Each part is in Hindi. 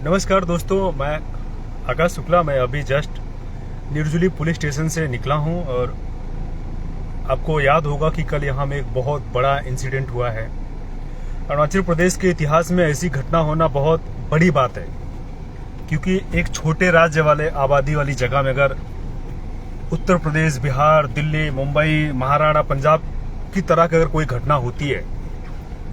नमस्कार दोस्तों, मैं आकाश शुक्ला। मैं अभी जस्ट निर्जुली पुलिस स्टेशन से निकला हूं और आपको याद होगा कि कल यहां में एक बहुत बड़ा इंसिडेंट हुआ है। अरुणाचल प्रदेश के इतिहास में ऐसी घटना होना बहुत बड़ी बात है, क्योंकि एक छोटे राज्य वाले आबादी वाली जगह में अगर उत्तर प्रदेश, बिहार, दिल्ली, मुंबई, महाराष्ट्र, पंजाब की तरह की अगर कोई घटना होती है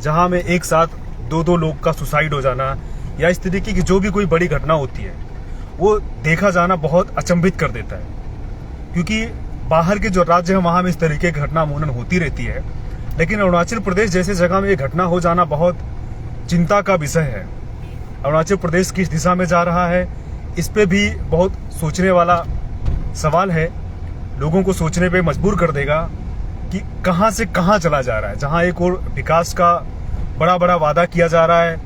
जहां में एक साथ दो लोग का सुसाइड हो जाना या इस तरीके की जो भी कोई बड़ी घटना होती है, वो देखा जाना बहुत अचंभित कर देता है। क्योंकि बाहर के जो राज्य है वहां में इस तरीके की घटना अमूमन होती रहती है, लेकिन अरुणाचल प्रदेश जैसे जगह में ये घटना हो जाना बहुत चिंता का विषय है। अरुणाचल प्रदेश किस दिशा में जा रहा है, इस पे भी बहुत सोचने वाला सवाल है। लोगों को सोचने पे मजबूर कर देगा कि कहां से कहां चला जा रहा है। जहां एक और विकास का बड़ा बड़ा वादा किया जा रहा है,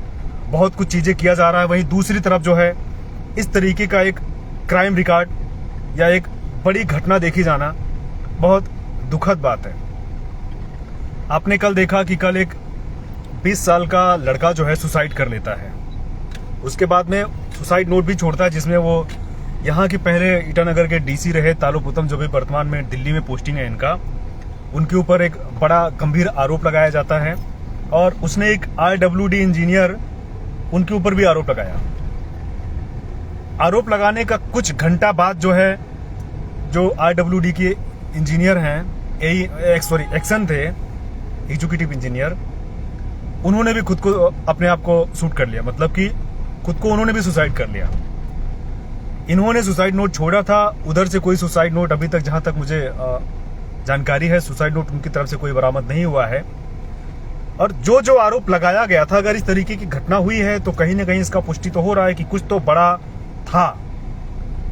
बहुत कुछ चीजें किया जा रहा है, वहीं दूसरी तरफ जो है इस तरीके का एक क्राइम रिकॉर्ड या एक बड़ी घटना देखी जाना बहुत दुखद बात है। आपने कल देखा कि कल एक 20 साल का लड़का जो है सुसाइड कर लेता है। उसके बाद में सुसाइड नोट भी छोड़ता है, जिसमें वो यहाँ के पहले ईटानगर के डीसी रहे तालो पुतम, जो भी वर्तमान में दिल्ली में पोस्टिंग है इनका, उनके ऊपर एक बड़ा गंभीर आरोप लगाया जाता है। और उसने एक RWD इंजीनियर, उनके ऊपर भी आरोप लगाया। आरोप लगाने का कुछ घंटा बाद जो है, जो RWD के इंजीनियर हैं, एक्सन थे, एग्जीक्यूटिव इंजीनियर, उन्होंने भी खुद को अपने आप को शूट कर लिया। मतलब कि खुद को उन्होंने भी सुसाइड कर लिया। इन्होंने सुसाइड नोट छोड़ा था, उधर से कोई सुसाइड नोट अभी तक, जहां तक मुझे जानकारी है, सुसाइड नोट उनकी तरफ से कोई बरामद नहीं हुआ है। और जो आरोप लगाया गया था, अगर इस तरीके की घटना हुई है तो कहीं ना कहीं इसका पुष्टि तो हो रहा है कि कुछ तो बड़ा था,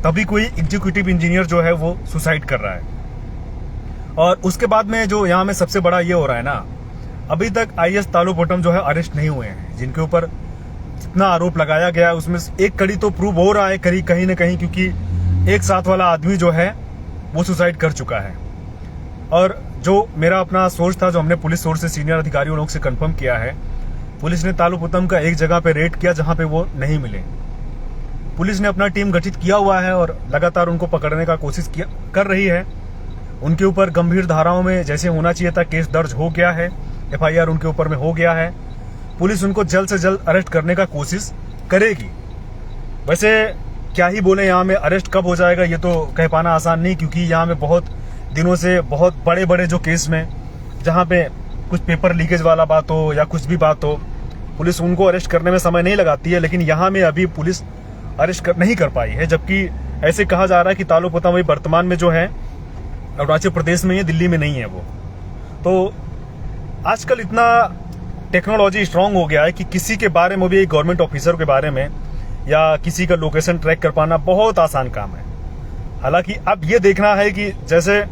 तभी कोई एग्जीक्यूटिव इंजीनियर जो है वो सुसाइड कर रहा है। और उसके बाद में जो यहाँ में सबसे बड़ा ये हो रहा है ना, अभी तक IAS तालो पोटम जो है अरेस्ट नहीं हुए हैं, जिनके ऊपर जितना आरोप लगाया गया उसमें एक कड़ी तो प्रूव हो रहा है कहीं ना कहीं, क्योंकि एक साथ वाला आदमी जो है वो सुसाइड कर चुका है। और जो मेरा अपना सोर्स था, जो हमने पुलिस सोर्स से सीनियर अधिकारियों लोग से कंफर्म किया है, पुलिस ने तालो पुतम का एक जगह पे रेड किया जहां पे वो नहीं मिले। पुलिस ने अपना टीम गठित किया हुआ है और लगातार उनको पकड़ने का कोशिश कर रही है। उनके ऊपर गंभीर धाराओं में जैसे होना चाहिए था केस दर्ज हो गया है, FIR उनके ऊपर में हो गया है। पुलिस उनको जल्द से जल्द अरेस्ट करने का कोशिश करेगी। वैसे क्या ही बोले, यहाँ में अरेस्ट कब हो जाएगा ये तो कह पाना आसान नहीं, क्योंकि यहाँ में बहुत दिनों से बहुत बड़े बड़े जो केस में, जहां पे कुछ पेपर लीकेज वाला बात हो या कुछ भी बात हो, पुलिस उनको अरेस्ट करने में समय नहीं लगाती है। लेकिन यहाँ में अभी पुलिस अरेस्ट नहीं कर पाई है, जबकि ऐसे कहा जा रहा है कि तालो पोतम वही वर्तमान में जो है अरुणाचल प्रदेश में है, दिल्ली में नहीं है वो। तो आजकल इतना टेक्नोलॉजी स्ट्रांग हो गया है कि किसी के बारे में भी, एक गवर्नमेंट ऑफिसर के बारे में या किसी का लोकेशन ट्रैक कर पाना बहुत आसान काम है। हालांकि अब ये देखना है कि जैसे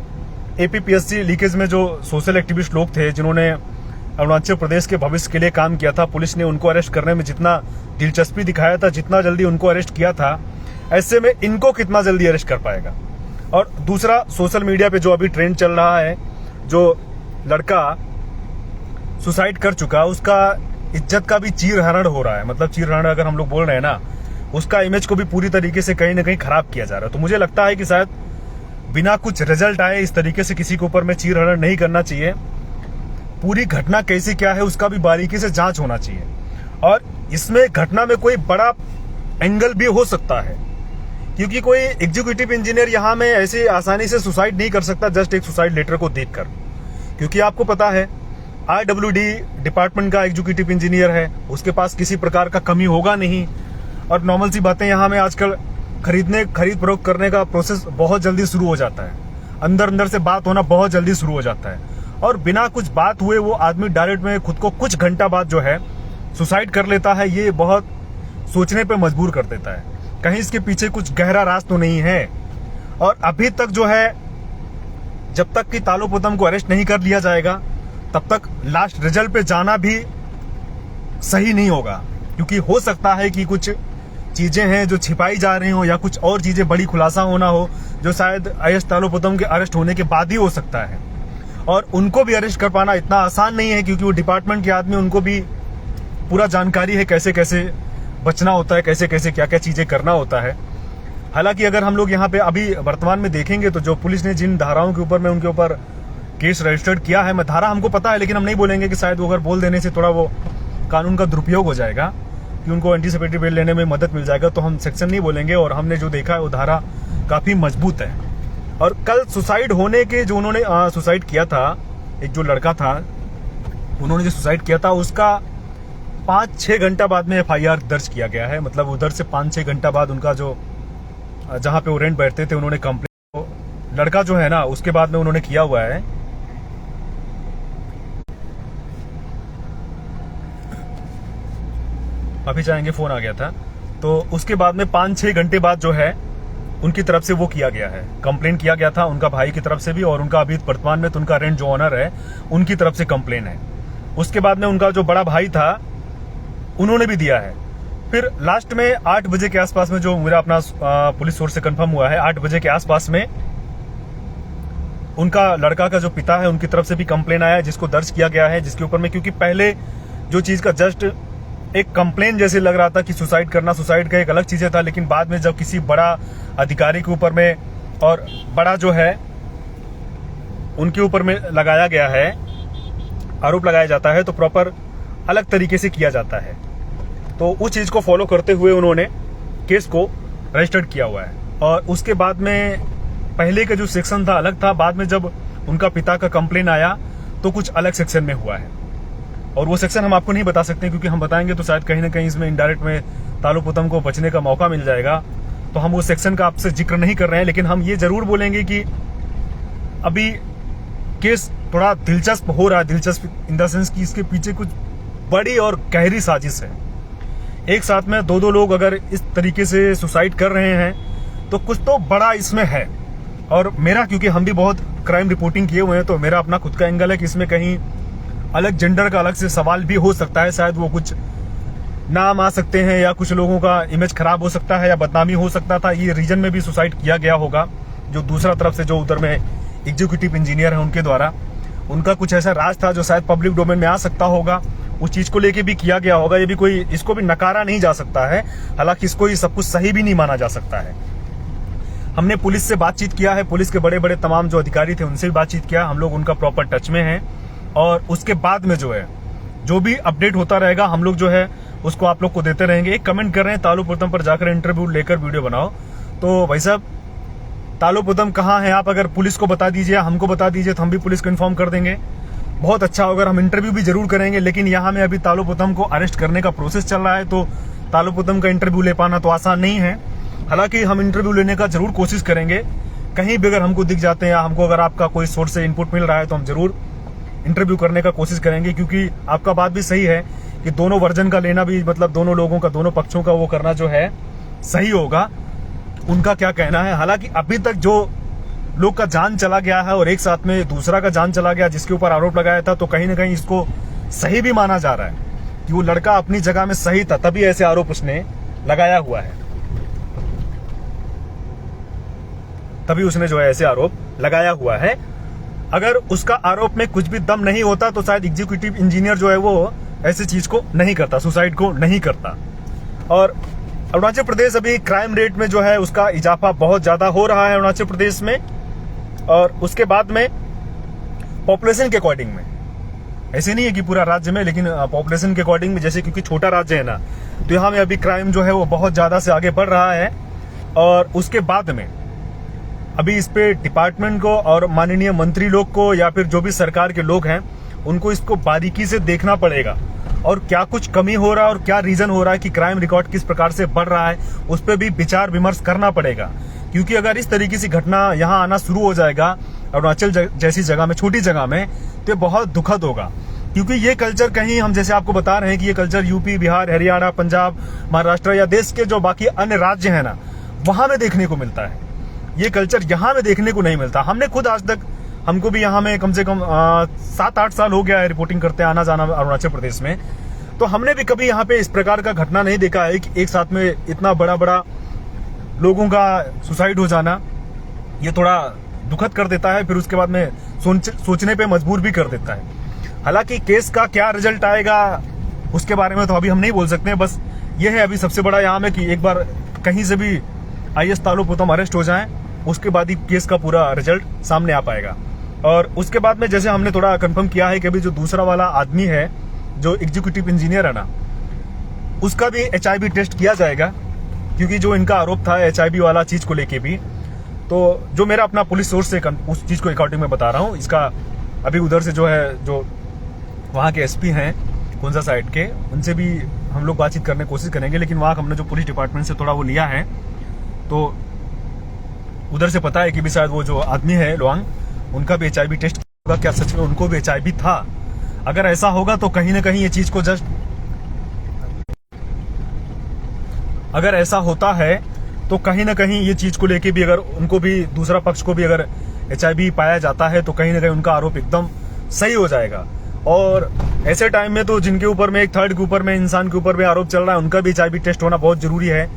APPSC लीकेज में जो सोशल एक्टिविस्ट लोग थे, जिन्होंने अरुणाचल प्रदेश के भविष्य के लिए काम किया था, पुलिस ने उनको अरेस्ट करने में जितना दिलचस्पी दिखाया था, जितना जल्दी उनको अरेस्ट किया था, ऐसे में इनको कितना जल्दी अरेस्ट कर पाएगा। और दूसरा, सोशल मीडिया पे जो अभी ट्रेंड चल रहा है, जो लड़का सुसाइड कर चुका, उसका इज्जत का भी चीरहरण हो रहा है। मतलब चीरहरण अगर हम लोग बोल रहे हैं ना, उसका इमेज को भी पूरी तरीके से कहीं ना कहीं खराब किया जा रहा है। तो मुझे लगता है कि शायद बिना कुछ रिजल्ट आए इस तरीके से किसी के ऊपर में चीरहरण नहीं करना चाहिए। पूरी घटना कैसी क्या है उसका भी बारीकी से जांच होना चाहिए। और इसमें घटना में कोई बड़ा एंगल भी हो सकता है, क्योंकि कोई एग्जीक्यूटिव इंजीनियर यहाँ में ऐसे आसानी से सुसाइड नहीं कर सकता जस्ट एक सुसाइड लेटर को देखकर। क्योंकि आपको पता है RWD डिपार्टमेंट का एग्जीक्यूटिव इंजीनियर है, उसके पास किसी प्रकार का कमी होगा नहीं। और नॉर्मल सी बातें, यहाँ में आजकल खरीद फरोख्त करने का प्रोसेस बहुत जल्दी शुरू हो जाता है, अंदर से बात होना बहुत जल्दी शुरू हो जाता है। और बिना कुछ बात हुए वो आदमी डायरेक्ट में खुद को कुछ घंटा बाद जो है सुसाइड कर लेता है। ये बहुत सोचने पे मजबूर कर देता है, कहीं इसके पीछे कुछ गहरा राज तो नहीं है। और अभी तक जो है, जब तक कि तालो पोतम को अरेस्ट नहीं कर लिया जाएगा, तब तक लास्ट रिजल्ट पे जाना भी सही नहीं होगा। क्योंकि हो सकता है कि कुछ चीजें हैं जो छिपाई जा रही हो, या कुछ और चीजें बड़ी खुलासा होना हो, जो शायद IAS तालो पोतम के अरेस्ट होने के बाद ही हो सकता है। और उनको भी अरेस्ट कर पाना इतना आसान नहीं है, क्योंकि वो डिपार्टमेंट के आदमी, उनको भी पूरा जानकारी है कैसे कैसे बचना होता है, कैसे कैसे क्या क्या चीजें करना होता है। हालांकि अगर हम लोग यहाँ पे अभी वर्तमान में देखेंगे तो जो पुलिस ने जिन धाराओं के ऊपर में उनके ऊपर केस रजिस्टर्ड किया है, मैं धारा हमको पता है, लेकिन हम नहीं बोलेंगे कि शायद वो अगर बोल देने से थोड़ा वो कानून का दुरुपयोग हो जाएगा कि उनको एंटीसिपेटरी बेल लेने में मदद मिल जाएगा, तो हम सेक्शन नहीं बोलेंगे। और हमने जो देखा है वो धारा काफी मजबूत है। और कल सुसाइड होने के जो उन्होंने सुसाइड किया था, एक जो लड़का था उन्होंने जो सुसाइड किया था उसका 5-6 घंटा बाद में FIR दर्ज किया गया है। मतलब उधर से 5-6 घंटा बाद उनका जो जहां पे वो रेंट बैठते थे उन्होंने कंप्लेंट, लड़का जो है ना उसके बाद में उन्होंने किया हुआ है। अभी चाहेंगे, फोन आ गया था। तो उसके बाद में 5-6 घंटे बाद जो है उनकी तरफ से वो किया गया है, कंप्लेन किया गया था उनका भाई की तरफ से भी, और उनका अभी वर्तमान में तो उनका रेंट जो ओनर है उनकी तरफ से कंप्लेन है। उसके बाद में उनका जो बड़ा भाई था उन्होंने भी दिया है। फिर लास्ट में 8 बजे के आसपास में, जो मेरा अपना पुलिस सोर्स से कंफर्म हुआ है, 8 बजे के आसपास में उनका लड़का का जो पिता है उनकी तरफ से भी कंप्लेन आया है, जिसको दर्ज किया गया है, जिसके ऊपर में, क्योंकि पहले जो चीज का जस्ट एक कंप्लेन जैसे लग रहा था कि सुसाइड करना, सुसाइड का एक अलग चीजें था, लेकिन बाद में जब किसी बड़ा अधिकारी के ऊपर में और बड़ा जो है उनके ऊपर में लगाया गया है, आरोप लगाया जाता है, तो प्रॉपर अलग तरीके से किया जाता है। तो उस चीज को फॉलो करते हुए उन्होंने केस को रजिस्टर्ड किया हुआ है। और उसके बाद में पहले का जो सेक्शन था अलग था, बाद में जब उनका पिता का कंप्लेन आया तो कुछ अलग सेक्शन में हुआ है। और वो सेक्शन हम आपको नहीं बता सकते, क्योंकि हम बताएंगे तो शायद कहीं ना कहीं इसमें इनडायरेक्ट में तालु पुतम को बचने का मौका मिल जाएगा, तो हम उस सेक्शन का आपसे जिक्र नहीं कर रहे हैं। लेकिन हम ये जरूर बोलेंगे कि अभी केस थोड़ा दिलचस्प हो रहा है, दिलचस्प इन द सेंस कि इसके पीछे कुछ बड़ी और गहरी साजिश है। एक साथ में 2-2 लोग अगर इस तरीके से सुसाइड कर रहे हैं तो कुछ तो बड़ा इसमें है। और मेरा, क्योंकि हम भी बहुत क्राइम रिपोर्टिंग किए हुए हैं, तो मेरा अपना खुद का एंगल है कि इसमें कहीं अलग जेंडर का अलग से सवाल भी हो सकता है। शायद वो कुछ नाम आ सकते हैं, या कुछ लोगों का इमेज खराब हो सकता है, या बदनामी हो सकता था। ये रीजन में भी सुसाइड किया गया होगा, जो दूसरा तरफ से जो उधर में एग्जीक्यूटिव इंजीनियर है उनके द्वारा, उनका कुछ ऐसा राज था जो शायद पब्लिक डोमेन में आ सकता होगा, उस चीज को लेके भी किया गया होगा। ये भी कोई, इसको भी नकारा नहीं जा सकता है। हालांकि इसको ही सब कुछ सही भी नहीं माना जा सकता है। हमने पुलिस से बातचीत किया है, पुलिस के बड़े बड़े तमाम जो अधिकारी थे उनसे भी बातचीत किया, हम लोग उनका प्रॉपर टच में हैं। और उसके बाद में जो है जो भी अपडेट होता रहेगा हम लोग जो है उसको आप लोग को देते रहेंगे। एक कमेंट कर रहे हैं तालु पुतम पर जाकर इंटरव्यू लेकर वीडियो बनाओ, तो भाई साहब तालु पुतम कहाँ है, आप अगर पुलिस को बता दीजिए, हमको बता दीजिए, तो हम भी पुलिस को इन्फॉर्म कर देंगे। बहुत अच्छा होगा, हम इंटरव्यू भी जरूर करेंगे। लेकिन यहाँ में अभी तालु पुतम को अरेस्ट करने का प्रोसेस चल रहा है, तो तालु पुतम का इंटरव्यू ले पाना तो आसान नहीं है। हालांकि हम इंटरव्यू लेने का जरूर कोशिश करेंगे। कहीं भी अगर हमको दिख जाते हैं या हमको अगर आपका कोई सोर्स से इनपुट मिल रहा है तो हम जरूर इंटरव्यू करने का कोशिश करेंगे, क्योंकि आपका बात भी सही है कि दोनों वर्जन का लेना भी, मतलब दोनों लोगों का, दोनों पक्षों का वो करना जो है सही होगा। उनका क्या कहना है। हालांकि अभी तक जो लोग का जान चला गया है और एक साथ में दूसरा का जान चला गया जिसके ऊपर आरोप लगाया था, तो कहीं ना कहीं इसको सही भी माना जा रहा है कि वो लड़का अपनी जगह में सही था, तभी ऐसे आरोप उसने लगाया हुआ है, तभी उसने जो है ऐसे आरोप लगाया हुआ है। अगर उसका आरोप में कुछ भी दम नहीं होता तो शायद एग्जीक्यूटिव इंजीनियर जो है वो ऐसी चीज को नहीं करता, सुसाइड को नहीं करता। और अरुणाचल प्रदेश अभी क्राइम रेट में जो है उसका इजाफा बहुत ज्यादा हो रहा है अरुणाचल प्रदेश में। और उसके बाद में पॉपुलेशन के अकॉर्डिंग में, ऐसे नहीं है कि पूरा राज्य में, लेकिन पॉपुलेशन के अकॉर्डिंग में, जैसे क्योंकि छोटा राज्य है ना, तो यहाँ में अभी क्राइम जो है वो बहुत ज्यादा से आगे बढ़ रहा है। और उसके बाद में अभी इस पे डिपार्टमेंट को और माननीय मंत्री लोग को या फिर जो भी सरकार के लोग हैं उनको इसको बारीकी से देखना पड़ेगा, और क्या कुछ कमी हो रहा है और क्या रीजन हो रहा है कि क्राइम रिकॉर्ड किस प्रकार से बढ़ रहा है, उस पर भी विचार विमर्श करना पड़ेगा। क्योंकि अगर इस तरीके की घटना यहाँ आना शुरू हो जाएगा अरुणाचल जैसी जगह में, छोटी जगह में, तो बहुत दुखद होगा। क्योंकि ये कल्चर कहीं, हम जैसे आपको बता रहे हैं कि ये कल्चर यूपी, बिहार, हरियाणा, पंजाब, महाराष्ट्र या देश के जो बाकी अन्य राज्य है ना, वहां में देखने को मिलता है। ये कल्चर यहाँ में देखने को नहीं मिलता। हमने खुद आज तक, हमको भी यहाँ में कम से कम 7-8 साल हो गया है रिपोर्टिंग करते आना जाना अरुणाचल प्रदेश में, तो हमने भी कभी यहाँ पे इस प्रकार का घटना नहीं देखा है कि एक साथ में इतना बड़ा बड़ा लोगों का सुसाइड हो जाना। ये थोड़ा दुखद कर देता है, फिर उसके बाद में सोचने पे मजबूर भी कर देता है। हालांकि केस का क्या रिजल्ट आएगा उसके बारे में तो अभी हम नहीं बोल सकते हैं। बस ये है अभी सबसे बड़ा यहाँ में कि एक बार कहीं से भी IS तालुपुतम अरेस्ट हो जाएं, उसके बाद ही केस का पूरा रिजल्ट सामने आ पाएगा। और उसके बाद में जैसे हमने थोड़ा कंफर्म किया है कि अभी जो दूसरा वाला आदमी है जो एग्जीक्यूटिव इंजीनियर है ना, उसका भी HIV टेस्ट किया जाएगा, क्योंकि जो इनका आरोप था HIV वाला चीज को लेके भी, तो जो मेरा अपना पुलिस सोर्स से उस चीज को अकॉर्डिंग में बता रहा हूँ। इसका अभी उधर से जो है, जो वहाँ के SP हैं कुंजा साइड के, उनसे भी हम लोग बातचीत करने की कोशिश करेंगे। लेकिन वहाँ हमने जो पुलिस डिपार्टमेंट से थोड़ा वो लिया है, तो उधर से पता है कि भी शायद वो जो आदमी है लोआंग, उनका भी HIV टेस्ट होगा। क्या सच में उनको भी HIV था? अगर ऐसा होगा तो कहीं ना कहीं ये चीज को अगर ऐसा होता है तो कहीं ना कहीं ये चीज को लेके भी, अगर उनको भी, दूसरा पक्ष को भी अगर HIV पाया जाता है तो कहीं ना कहीं उनका आरोप एकदम सही हो जाएगा। और ऐसे टाइम में तो जिनके ऊपर में, एक थर्ड के ऊपर में, इंसान के ऊपर में आरोप चल रहा है, उनका भी HIV टेस्ट होना बहुत जरूरी है।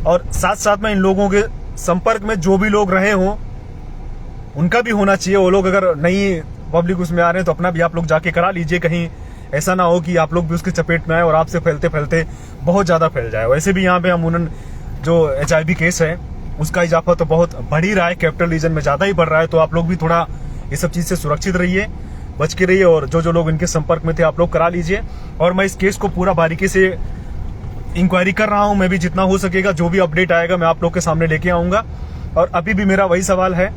और साथ साथ में इन लोगों के संपर्क में जो भी लोग रहे हों उनका भी होना चाहिए। वो लोग अगर नहीं पब्लिक उसमें आ रहे हैं तो अपना भी आप लोग जाके करा लीजिए, कहीं ऐसा ना हो कि आप लोग भी उसके चपेट में आए और आपसे फैलते फैलते बहुत ज्यादा फैल जाए। वैसे भी यहाँ पे अमूमन जो HIV केस है उसका इजाफा तो बहुत बढ़ ही रहा है, कैपिटल रीजन में ज्यादा ही बढ़ रहा है। तो आप लोग भी थोड़ा ये सब चीज से सुरक्षित रहिए, बच के रहिए, और जो जो लोग इनके संपर्क में थे आप लोग करा लीजिए। और मैं इस केस को पूरा बारीकी से इंक्वायरी कर रहा हूं, मैं भी जितना हो सकेगा, जो भी अपडेट आएगा मैं आप लोग के सामने लेके आऊंगा। और अभी भी मेरा वही सवाल है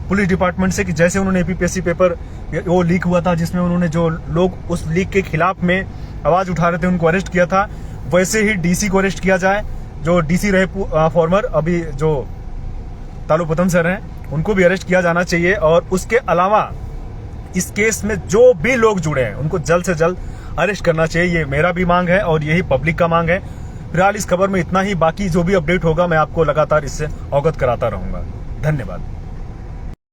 पुलिस डिपार्टमेंट से कि जैसे उन्होंने APPSC पेपर वो लीक हुआ था, जिसमें उन्होंने जो लोग उस लीक के खिलाफ में आवाज उठा रहे थे उनको अरेस्ट किया था, वैसे ही DC को अरेस्ट किया जाए। जो DC रहे फॉर्मर, अभी जो तालुपुतम सर हैं, उनको भी अरेस्ट किया जाना चाहिए। और उसके अलावा इस केस में जो भी लोग जुड़े हैं उनको जल्द से जल्द अरेस्ट करना चाहिए। ये मेरा भी मांग है और यही पब्लिक का मांग है। फिलहाल इस खबर में इतना ही, बाकी जो भी अपडेट होगा मैं आपको लगातार इससे अवगत कराता रहूंगा। धन्यवाद।